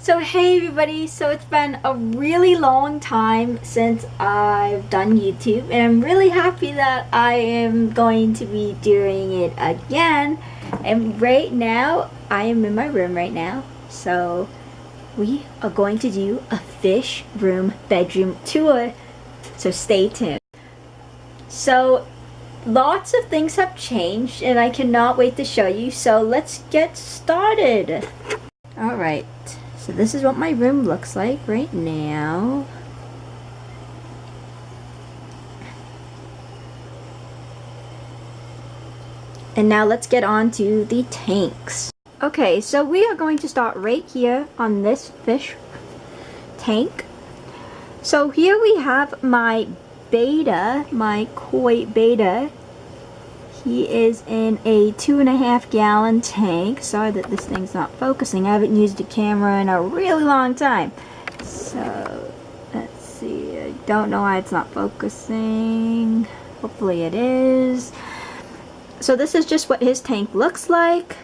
So hey everybody, so it's been a really long time since I've done YouTube, and I'm really happy that I am going to be doing it again. And right now, I am in my room right now, so we are going to do a fish room bedroom tour, so stay tuned. So lots of things have changed and I cannot wait to show you, so let's get started. Alright. So this is what my room looks like right now. And now let's get on to the tanks. Okay, so we are going to start right here on this fish tank. So here we have my beta, my koi beta. He is in a 2.5 gallon tank. Sorry that this thing's not focusing. I haven't used a camera in a really long time. So, let's see. I don't know why it's not focusing. Hopefully it is. So this is just what his tank looks like.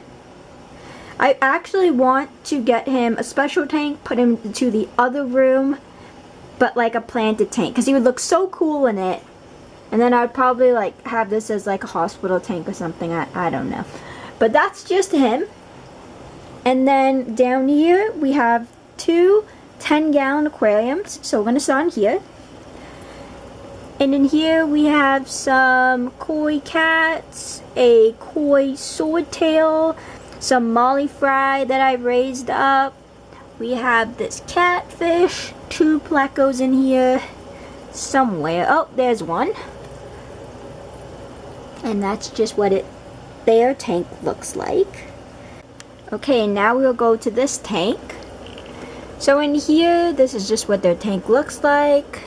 I actually want to get him a special tank, put him into the other room, but like a planted tank, because he would look so cool in it. And then I'd probably like have this as like a hospital tank or something. I don't know. But that's just him. And then down here we have two 10-gallon aquariums. So we're going to start here. And in here we have some koi cats, a koi swordtail, some molly fry that I raised up. We have this catfish, two plecos in here somewhere. Oh, there's one. And that's just what their tank looks like. Okay, now we'll go to this tank. So in here, this is just what their tank looks like.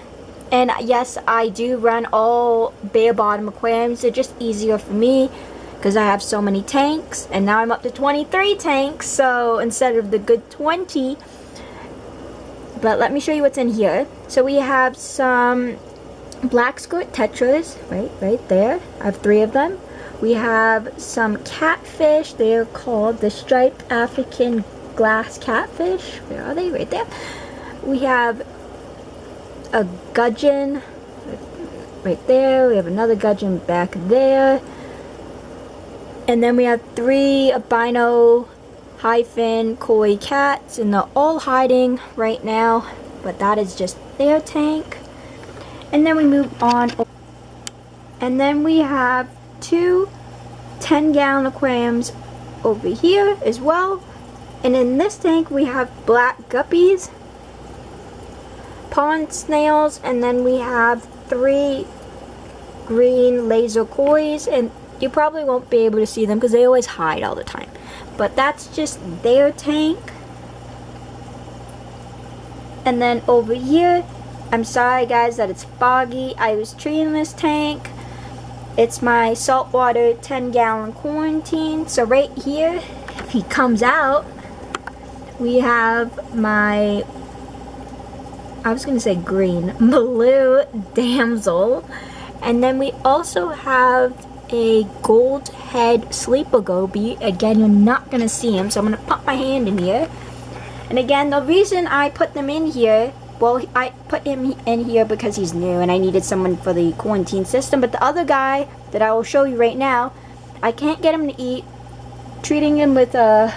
And yes, I do run all bare bottom aquariums. They're just easier for me because I have so many tanks. And now I'm up to 23 tanks, so instead of the good 20. But let me show you what's in here. So we have some black skirt tetras, right there. I have 3 of them. We have some catfish. They're called the striped African glass catfish. Where are they? Right there. We have a gudgeon right there. We have another gudgeon back there. And then we have 3 albino hyphen koi cats, and they're all hiding right now. But that is just their tank. And then we move on, and then we have 2 10-gallon aquariums over here as well. And in this tank we have black guppies, pond snails, and then we have 3 green laser kois, and you probably won't be able to see them because they always hide all the time. But that's just their tank. And then over here, I'm sorry guys that it's foggy. I was treating this tank. It's my saltwater 10-gallon quarantine. So right here, if he comes out, we have my, I was gonna say green, blue damsel. And then we also have a gold head sleeper goby. Again, you're not gonna see him, so I'm gonna put my hand in here. And again, the reason I put them in here, well, I put him in here because he's new and I needed someone for the quarantine system. But the other guy that I will show you right now, I can't get him to eat. Treating him with a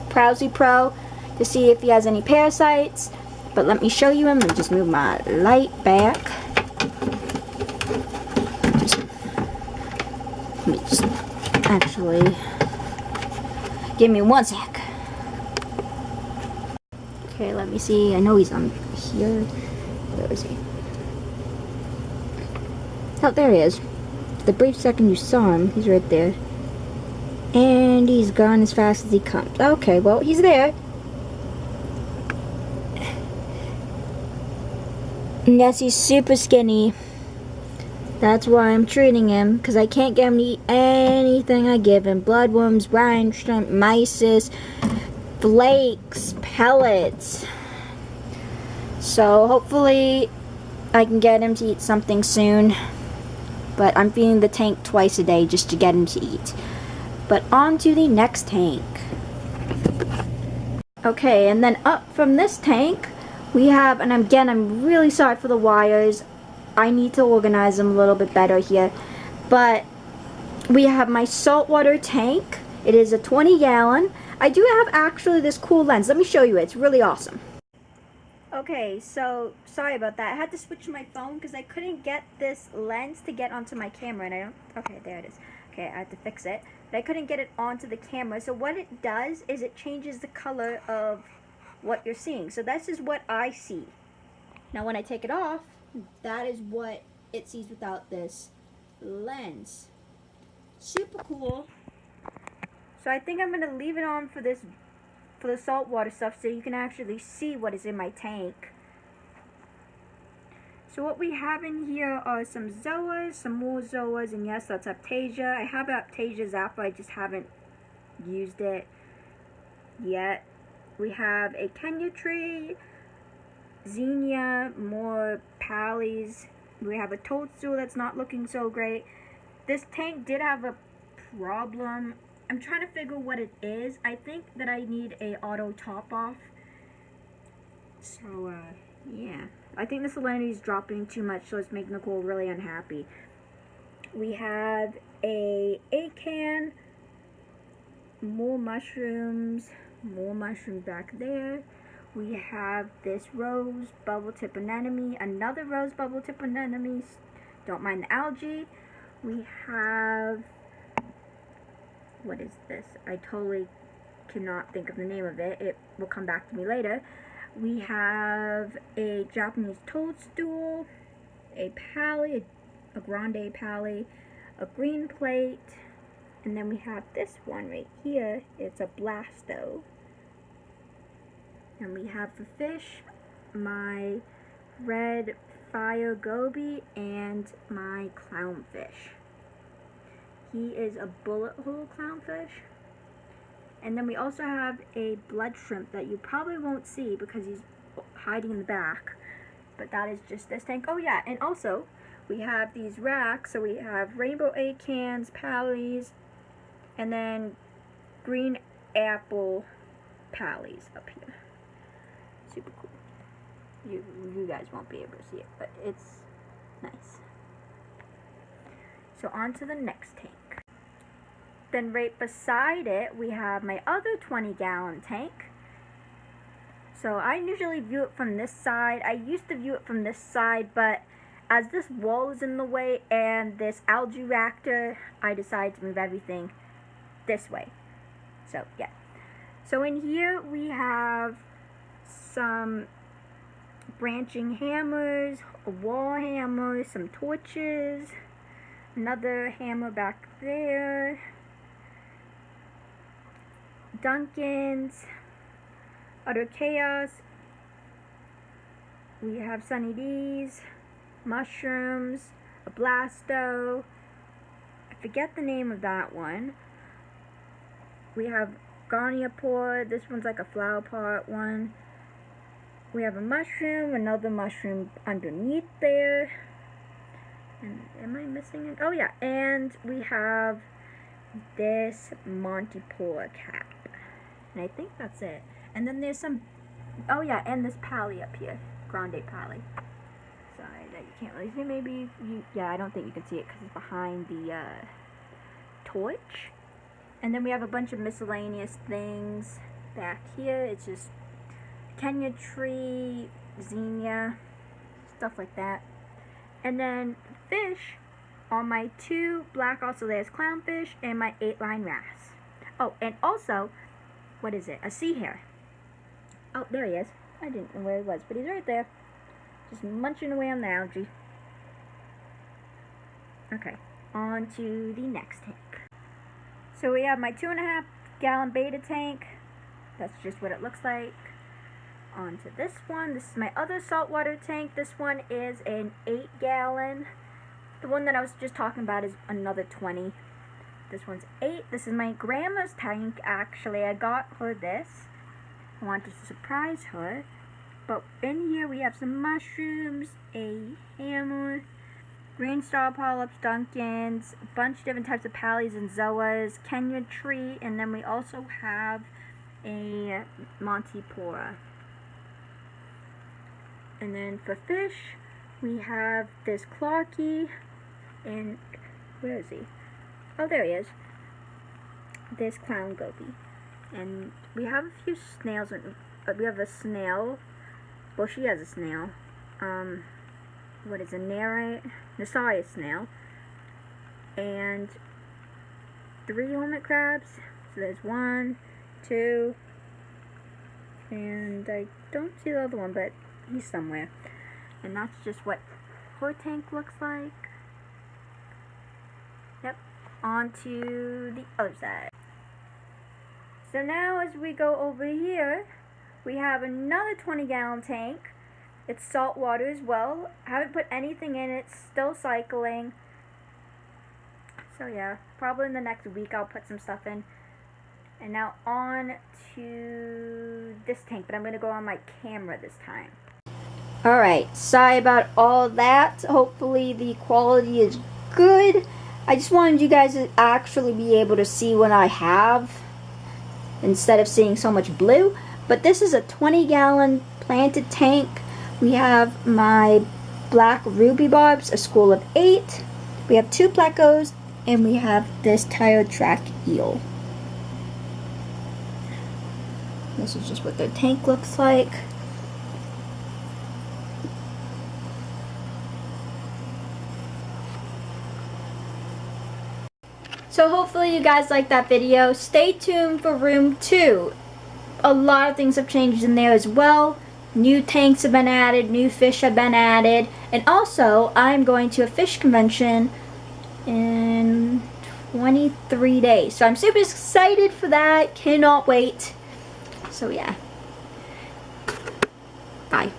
Prowsy Pro to see if he has any parasites. But let me show you him. Let me just move my light back. Let me just actually, give me 1 sec. Okay, let me see. I know he's on here. Where is he? Oh, there he is. The brief second you saw him, he's right there. And he's gone as fast as he comes. Okay, well, he's there. And yes, he's super skinny. That's why I'm treating him, because I can't get him to eat anything I give him. Bloodworms, brine shrimp, mysis, flakes, pellets. So hopefully I can get him to eat something soon. But I'm feeding the tank twice a day just to get him to eat. But on to the next tank. Okay, and then up from this tank, we have, and again, I'm really sorry for the wires. I need to organize them a little bit better here. But we have my saltwater tank. It is a 20-gallon. I do have actually this cool lens. Let me show you it. It's really awesome. Okay, so sorry about that. I had to switch my phone because I couldn't get this lens to get onto my camera, and I don't. Okay, there it is. Okay, I had to fix it, but I couldn't get it onto the camera. So what it does is it changes the color of what you're seeing. So this is what I see. Now when I take it off, that is what it sees without this lens. Super cool. So I think I'm gonna leave it on for the saltwater stuff so you can actually see what is in my tank. So what we have in here are some zoas, some more zoas, and yes, that's Aptasia. I have Aptasia Zappa, I just haven't used it yet. We have a Kenya tree, Xenia, more Pallies. We have a toadstool that's not looking so great. This tank did have a problem. I'm trying to figure what it is. I think that I need a auto top off. So, yeah. I think the salinity is dropping too much, so it's making Nicole really unhappy. We have a can, more mushrooms back there. We have this rose bubble tip anemone, another rose bubble tip anemone. Don't mind the algae. We have, what is this? I totally cannot think of the name of it. It will come back to me later. We have a Japanese toadstool, a Pallie, a grande Pallie, a green plate, and then we have this one right here. It's a blasto. And we have the fish, my red fire goby, and my clownfish. He is a bullet hole clownfish. And then we also have a blood shrimp that you probably won't see because he's hiding in the back. But that is just this tank. Oh yeah, and also we have these racks. So we have rainbow acans, Pallies, and then green apple Pallies up here. Super cool. You guys won't be able to see it, but it's nice. So on to the next tank. Then right beside it, we have my other 20-gallon tank. So I usually view it from this side. I used to view it from this side, but as this wall is in the way and this algae reactor, I decided to move everything this way. So yeah. So in here we have some branching hammers, a wall hammer, some torches, another hammer back there, Duncan's, Utter Chaos, we have Sunny D's, mushrooms, a Blasto, I forget the name of that one. We have Garniapore, this one's like a flower pot one. We have a mushroom, another mushroom underneath there. And am I missing it? Oh yeah, and we have this Montypoor cap. And I think that's it. And then there's some, oh yeah, and this Pallie up here, Grande Pallie. Sorry that you can't really see. Maybe you, yeah, I don't think you can see it because it's behind the torch. And then we have a bunch of miscellaneous things back here. It's just Kenya tree, Xenia, stuff like that. And then fish are my 2 black Ocellaris clownfish and my 8-line wrasse. Oh, and also, what is it? A sea hare. Oh, there he is. I didn't know where he was, but he's right there. Just munching away on the algae. Okay, on to the next tank. So we have my 2.5-gallon beta tank. That's just what it looks like. On to this one. This is my other saltwater tank. This one is an 8-gallon. The one that I was just talking about is another 20. This one's 8. This is my grandma's tank, actually. I got her this. I wanted to surprise her. But in here we have some mushrooms, a hammer, green star polyps, Duncan's, a bunch of different types of Pallies and Zoas, Kenya tree, and then we also have a Montipora. And then for fish, we have this Clarky, and where is he? Oh, there he is. This Clown Goby. And we have a few snails. We have a snail. Well, she has a snail. What is a Nasaya snail. And 3 hermit crabs. So there's 1, 2, and I don't see the other one, but he's somewhere. And that's just what her tank looks like. Yep, on to the other side. So now as we go over here, we have another 20-gallon tank. It's salt water as well. I haven't put anything in it, still cycling. So yeah, probably in the next week I'll put some stuff in. And now on to this tank, but I'm going to go on my camera this time. Alright, sorry about all that. Hopefully the quality is good. I just wanted you guys to actually be able to see what I have instead of seeing so much blue. But this is a 20-gallon planted tank. We have my black ruby barbs, a school of 8. We have 2 plecos, and we have this tire track eel. This is just what their tank looks like. So hopefully you guys liked that video. Stay tuned for room 2. A lot of things have changed in there as well. New tanks have been added, new fish have been added, and also I'm going to a fish convention in 23 days. So I'm super excited for that. Cannot wait. So yeah. Bye.